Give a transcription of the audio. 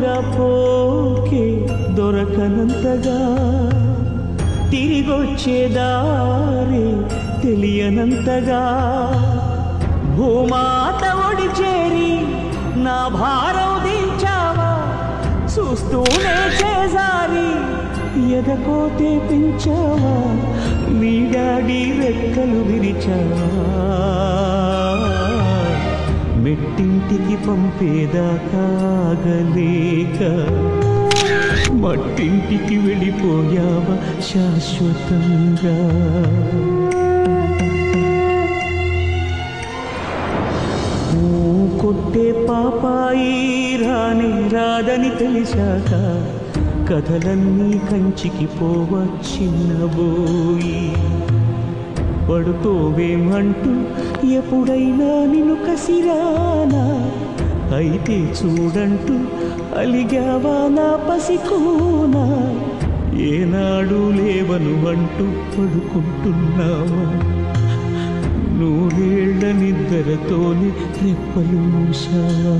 దూరంగా పోకే దొరకనంతగా తిరిగొచ్చే దారి తెలియనంతగా భూమాత ఒడి చేరి నా భారం దించావా చూస్తూనే చేజారి ఎదకోతే పెంచావా నీ డాడీ రెక్కలు విరిచావా మెట్టింటికి పంపేదాకాగలేక మట్టింటికి వెళ్ళిపోయావా శాశ్వతంగా కొట్టే పాపాయి రాని రాదని తెలిసాక కథలన్నీ కంచికి పోవచ్చిన్నబోయి పడుకోవేమంటూ ఎప్పుడైనా నిన్ను కసిరానా అయితే చూడంటూ అలిగావా నా పసికోనా ఏనాడు లేవను అంటూ పడుకుంటున్నావా నూరేళ్ల నిద్రతోని రెప్పలు మూసావా